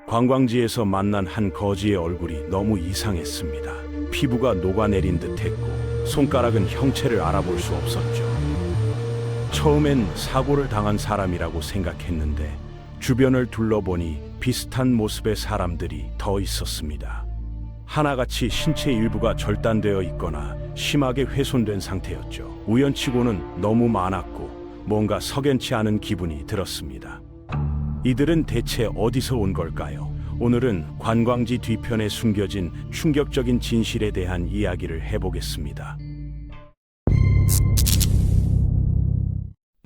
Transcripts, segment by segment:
관광지에서 만난 한 거지의 얼굴이 너무 이상했습니다. 피부가 녹아내린 듯했고 손가락은 형체를 알아볼 수 없었죠. 처음엔 사고를 당한 사람이라고 생각했는데 주변을 둘러보니 비슷한 모습의 사람들이 더 있었습니다. 하나같이 신체 일부가 절단되어 있거나 심하게 훼손된 상태였죠. 우연치고는 너무 많았고 뭔가 석연치 않은 기분이 들었습니다. 이들은 대체 어디서 온 걸까요? 오늘은 관광지 뒤편에 숨겨진 충격적인 진실에 대한 이야기를 해보겠습니다.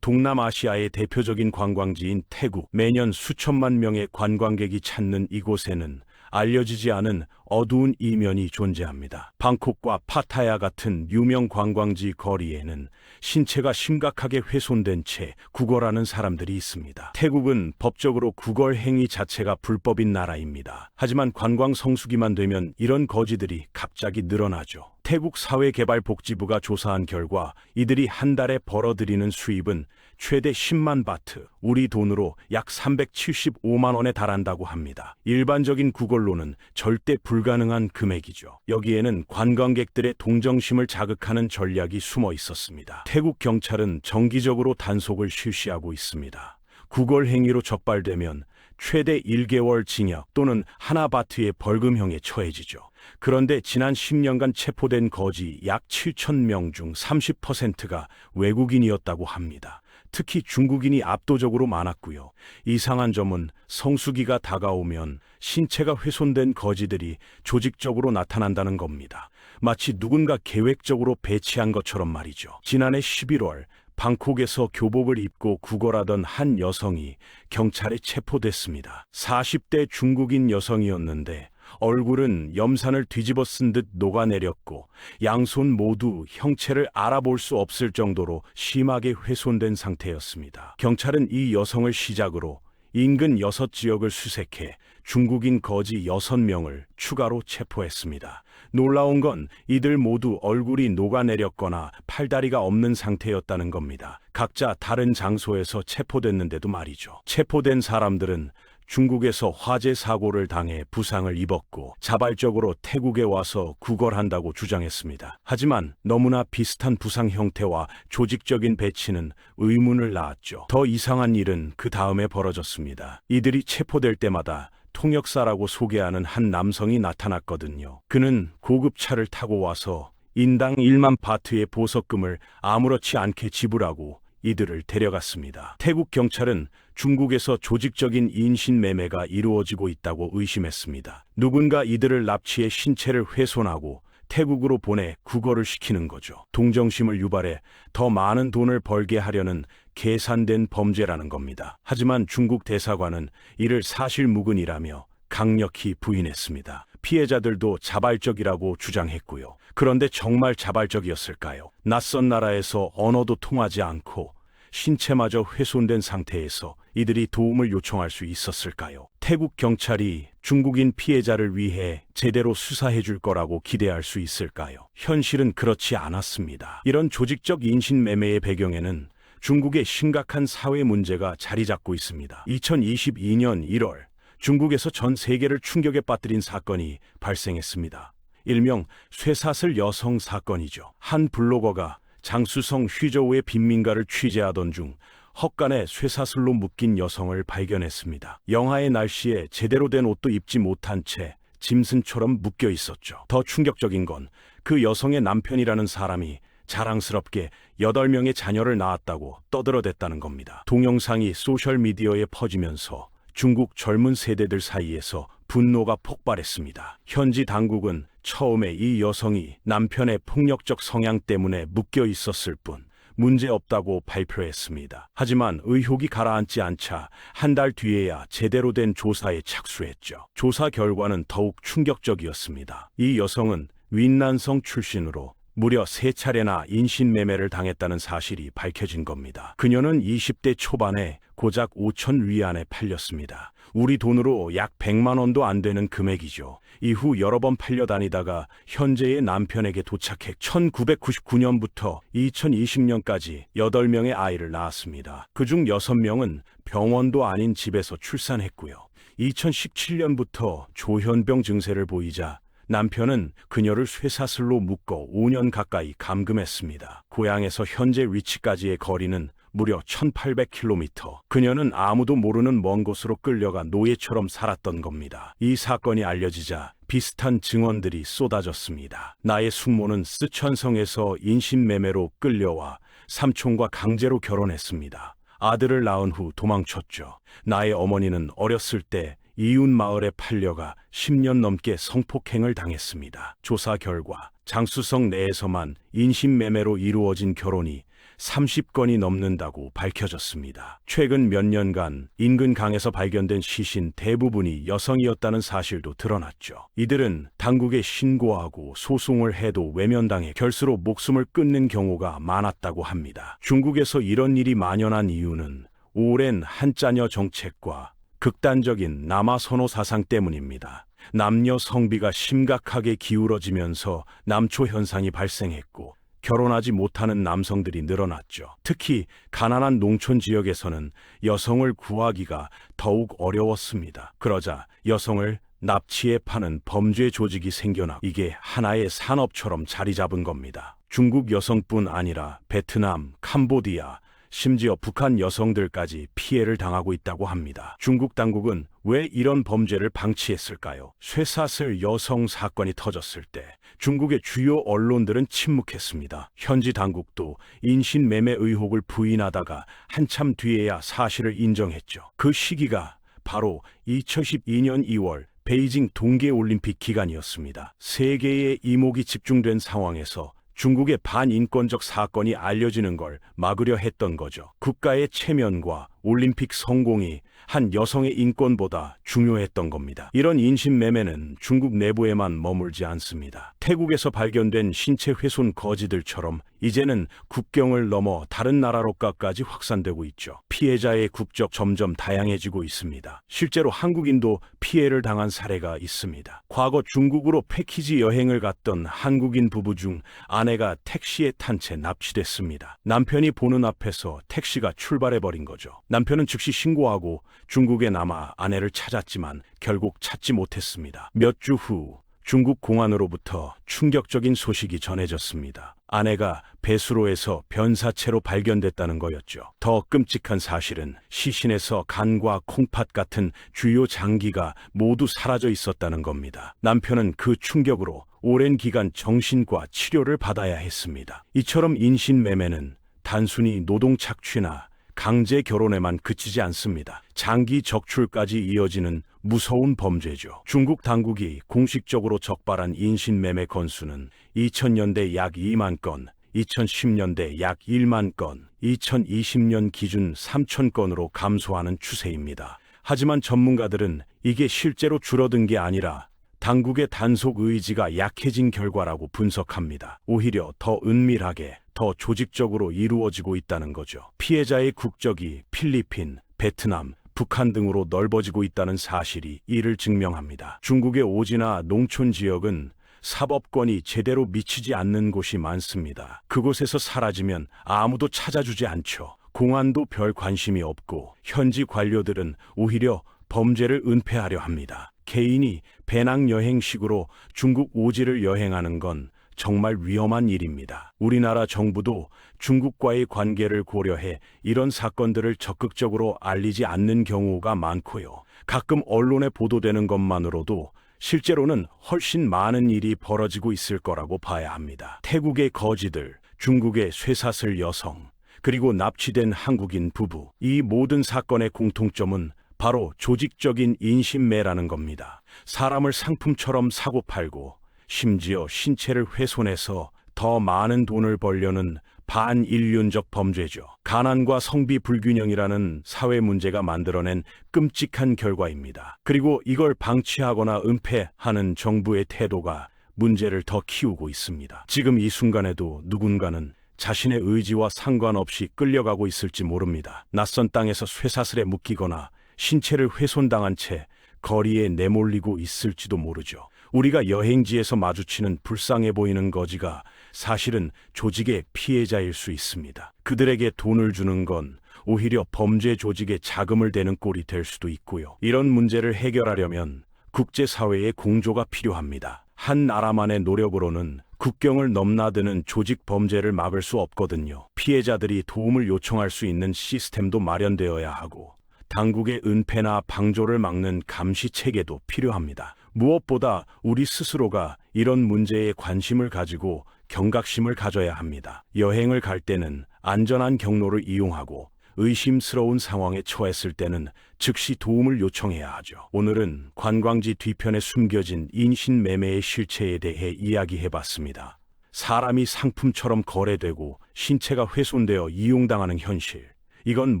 동남아시아의 대표적인 관광지인 태국, 매년 수천만 명의 관광객이 찾는 이곳에는 알려지지 않은 어두운 이면이 존재합니다. 방콕과 파타야 같은 유명 관광지 거리에는 신체가 심각하게 훼손된 채 구걸하는 사람들이 있습니다. 태국은 법적으로 구걸 행위 자체가 불법인 나라입니다. 하지만 관광 성수기만 되면 이런 거지들이 갑자기 늘어나죠. 태국 사회개발복지부가 조사한 결과 이들이 한 달에 벌어들이는 수입은 최대 10만 바트, 우리 돈으로 약 375만 원에 달한다고 합니다. 일반적인 구걸로는 절대 불가능한 금액이죠. 여기에는 관광객들의 동정심을 자극하는 전략이 숨어 있었습니다. 태국 경찰은 정기적으로 단속을 실시하고 있습니다. 구걸 행위로 적발되면 최대 1개월 징역 또는 하나 바트의 벌금형에 처해지죠. 그런데 지난 10년간 체포된 거지 약 7,000명 중 30%가 외국인이었다고 합니다. 특히 중국인이 압도적으로 많았고요. 이상한 점은 성수기가 다가오면 신체가 훼손된 거지들이 조직적으로 나타난다는 겁니다. 마치 누군가 계획적으로 배치한 것처럼 말이죠. 지난해 11월 방콕에서 교복을 입고 구걸하던 한 여성이 경찰에 체포됐습니다. 40대 중국인 여성이었는데 얼굴은 염산을 뒤집어 쓴 듯 녹아내렸고 양손 모두 형체를 알아볼 수 없을 정도로 심하게 훼손된 상태였습니다. 경찰은 이 여성을 시작으로 인근 6지역을 수색해 중국인 거지 6명을 추가로 체포했습니다. 놀라운 건 이들 모두 얼굴이 녹아내렸거나 팔다리가 없는 상태였다는 겁니다. 각자 다른 장소에서 체포됐는데도 말이죠. 체포된 사람들은 중국에서 화재 사고를 당해 부상을 입었고 자발적으로 태국에 와서 구걸한다고 주장했습니다. 하지만 너무나 비슷한 부상 형태와 조직적인 배치는 의문을 낳았죠. 더 이상한 일은 그 다음에 벌어졌습니다. 이들이 체포될 때마다 통역사라고 소개하는 한 남성이 나타났거든요. 그는 고급 차를 타고 와서 인당 1만 바트의 보석금을 아무렇지 않게 지불하고 이들을 데려갔습니다. 태국 경찰은 중국에서 조직적인 인신매매가 이루어지고 있다고 의심했습니다. 누군가 이들을 납치해 신체를 훼손하고 태국으로 보내 구걸을 시키는 거죠. 동정심을 유발해 더 많은 돈을 벌게 하려는 계산된 범죄라는 겁니다. 하지만 중국 대사관은 이를 사실무근이라며 강력히 부인했습니다. 피해자들도 자발적이라고 주장했고요. 그런데 정말 자발적이었을까요? 낯선 나라에서 언어도 통하지 않고 신체마저 훼손된 상태에서 이들이 도움을 요청할 수 있었을까요? 태국 경찰이 중국인 피해자를 위해 제대로 수사해 줄 거라고 기대할 수 있을까요? 현실은 그렇지 않았습니다. 이런 조직적 인신매매의 배경에는 중국의 심각한 사회 문제가 자리 잡고 있습니다. 2022년 1월 중국에서 전 세계를 충격에 빠뜨린 사건이 발생했습니다. 일명 쇠사슬 여성 사건이죠. 한 블로거가 장쑤성 휘저우의 빈민가를 취재하던 중 헛간에 쇠사슬로 묶인 여성을 발견했습니다. 영하의 날씨에 제대로 된 옷도 입지 못한 채 짐승처럼 묶여 있었죠. 더 충격적인 건 그 여성의 남편이라는 사람이 자랑스럽게 8명의 자녀를 낳았다고 떠들어댔다는 겁니다. 동영상이 소셜미디어에 퍼지면서 중국 젊은 세대들 사이에서 분노가 폭발했습니다. 현지 당국은 처음에 이 여성이 남편의 폭력적 성향 때문에 묶여 있었을 뿐 문제없다고 발표했습니다. 하지만 의혹이 가라앉지 않자 한 달 뒤에야 제대로 된 조사에 착수했죠. 조사 결과는 더욱 충격적이었습니다. 이 여성은 윈난성 출신으로 무려 3차례나 인신매매를 당했다는 사실이 밝혀진 겁니다. 그녀는 20대 초반에 고작 5천 위안에 팔렸습니다. 우리 돈으로 약 100만 원도 안 되는 금액이죠. 이후 여러 번 팔려다니다가 현재의 남편에게 도착해 1999년부터 2020년까지 8명의 아이를 낳았습니다. 그중 6명은 병원도 아닌 집에서 출산했고요. 2017년부터 조현병 증세를 보이자 남편은 그녀를 쇠사슬로 묶어 5년 가까이 감금했습니다. 고향에서 현재 위치까지의 거리는 무려 1800km. 그녀는 아무도 모르는 먼 곳으로 끌려가 노예처럼 살았던 겁니다. 이 사건이 알려지자 비슷한 증언들이 쏟아졌습니다. 나의 숙모는 쓰촨성에서 인신매매로 끌려와 삼촌과 강제로 결혼했습니다. 아들을 낳은 후 도망쳤죠. 나의 어머니는 어렸을 때 이웃 마을에 팔려가 10년 넘게 성폭행을 당했습니다. 조사 결과 장수성 내에서만 인신매매로 이루어진 결혼이 30건이 넘는다고 밝혀졌습니다. 최근 몇 년간 인근 강에서 발견된 시신 대부분이 여성이었다는 사실도 드러났죠. 이들은 당국에 신고하고 소송을 해도 외면당해 결수로 목숨을 끊는 경우가 많았다고 합니다. 중국에서 이런 일이 만연한 이유는 오랜 한자녀 정책과 극단적인 남아 선호 사상 때문입니다. 남녀 성비가 심각하게 기울어지면서 남초 현상이 발생했고 결혼하지 못하는 남성들이 늘어났죠. 특히 가난한 농촌 지역에서는 여성을 구하기가 더욱 어려웠습니다. 그러자 여성을 납치해 파는 범죄 조직이 생겨나 이게 하나의 산업처럼 자리 잡은 겁니다. 중국 여성뿐 아니라 베트남, 캄보디아, 심지어 북한 여성들까지 피해를 당하고 있다고 합니다. 중국 당국은 왜 이런 범죄를 방치했을까요? 쇠사슬 여성 사건이 터졌을 때 중국의 주요 언론들은 침묵했습니다. 현지 당국도 인신매매 의혹을 부인하다가 한참 뒤에야 사실을 인정했죠. 그 시기가 바로 2012년 2월 베이징 동계올림픽 기간이었습니다. 세계의 이목이 집중된 상황에서 중국의 반인권적 사건이 알려지는 걸 막으려 했던 거죠. 국가의 체면과 올림픽 성공이 한 여성의 인권보다 중요했던 겁니다. 이런 인신매매는 중국 내부에만 머물지 않습니다. 태국에서 발견된 신체 훼손 거지들처럼 이제는 국경을 넘어 다른 나라로까지 확산되고 있죠. 피해자의 국적 점점 다양해지고 있습니다. 실제로 한국인도 피해를 당한 사례가 있습니다. 과거 중국으로 패키지 여행을 갔던 한국인 부부 중 아내가 택시에 탄 채 납치됐습니다. 남편이 보는 앞에서 택시가 출발해버린 거죠. 남편은 즉시 신고하고 중국에 남아 아내를 찾았지만 결국 찾지 못했습니다. 몇 주 후 중국 공안으로부터 충격적인 소식이 전해졌습니다. 아내가 배수로에서 변사체로 발견됐다는 거였죠. 더 끔찍한 사실은 시신에서 간과 콩팥 같은 주요 장기가 모두 사라져 있었다는 겁니다. 남편은 그 충격으로 오랜 기간 정신과 치료를 받아야 했습니다. 이처럼 인신매매는 단순히 노동 착취나 강제 결혼에만 그치지 않습니다. 장기 적출까지 이어지는 무서운 범죄죠. 중국 당국이 공식적으로 적발한 인신매매 건수는 2000년대 약 2만 건, 2010년대 약 1만 건, 2020년 기준 3천 건으로 감소하는 추세입니다. 하지만 전문가들은 이게 실제로 줄어든 게 아니라 당국의 단속 의지가 약해진 결과라고 분석합니다. 오히려 더 은밀하게, 더 조직적으로 이루어지고 있다는 거죠. 피해자의 국적이 필리핀, 베트남, 북한 등으로 넓어지고 있다는 사실이 이를 증명합니다. 중국의 오지나 농촌 지역은 사법권이 제대로 미치지 않는 곳이 많습니다. 그곳에서 사라지면 아무도 찾아주지 않죠. 공안도 별 관심이 없고 현지 관료들은 오히려 범죄를 은폐하려 합니다. 개인이 배낭여행식으로 중국 오지를 여행하는 건 정말 위험한 일입니다. 우리나라 정부도 중국과의 관계를 고려해 이런 사건들을 적극적으로 알리지 않는 경우가 많고요. 가끔 언론에 보도되는 것만으로도 실제로는 훨씬 많은 일이 벌어지고 있을 거라고 봐야 합니다. 태국의 거지들, 중국의 쇠사슬 여성, 그리고 납치된 한국인 부부, 이 모든 사건의 공통점은 바로 조직적인 인신매라는 겁니다. 사람을 상품처럼 사고 팔고 심지어 신체를 훼손해서 더 많은 돈을 벌려는 반인륜적 범죄죠. 가난과 성비 불균형이라는 사회 문제가 만들어낸 끔찍한 결과입니다. 그리고 이걸 방치하거나 은폐하는 정부의 태도가 문제를 더 키우고 있습니다. 지금 이 순간에도 누군가는 자신의 의지와 상관없이 끌려가고 있을지 모릅니다. 낯선 땅에서 쇠사슬에 묶이거나 신체를 훼손당한 채 거리에 내몰리고 있을지도 모르죠. 우리가 여행지에서 마주치는 불쌍해 보이는 거지가 사실은 조직의 피해자일 수 있습니다. 그들에게 돈을 주는 건 오히려 범죄 조직에 자금을 대는 꼴이 될 수도 있고요. 이런 문제를 해결하려면 국제사회의 공조가 필요합니다. 한 나라만의 노력으로는 국경을 넘나드는 조직 범죄를 막을 수 없거든요. 피해자들이 도움을 요청할 수 있는 시스템도 마련되어야 하고 당국의 은폐나 방조를 막는 감시 체계도 필요합니다. 무엇보다 우리 스스로가 이런 문제에 관심을 가지고 경각심을 가져야 합니다. 여행을 갈 때는 안전한 경로를 이용하고 의심스러운 상황에 처했을 때는 즉시 도움을 요청해야 하죠. 오늘은 관광지 뒤편에 숨겨진 인신매매의 실체에 대해 이야기해봤습니다. 사람이 상품처럼 거래되고 신체가 훼손되어 이용당하는 현실. 이건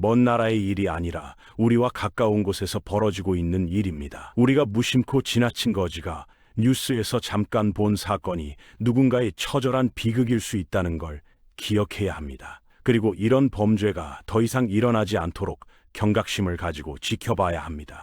먼 나라의 일이 아니라 우리와 가까운 곳에서 벌어지고 있는 일입니다. 우리가 무심코 지나친 거지가 뉴스에서 잠깐 본 사건이 누군가의 처절한 비극일 수 있다는 걸 기억해야 합니다. 그리고 이런 범죄가 더 이상 일어나지 않도록 경각심을 가지고 지켜봐야 합니다.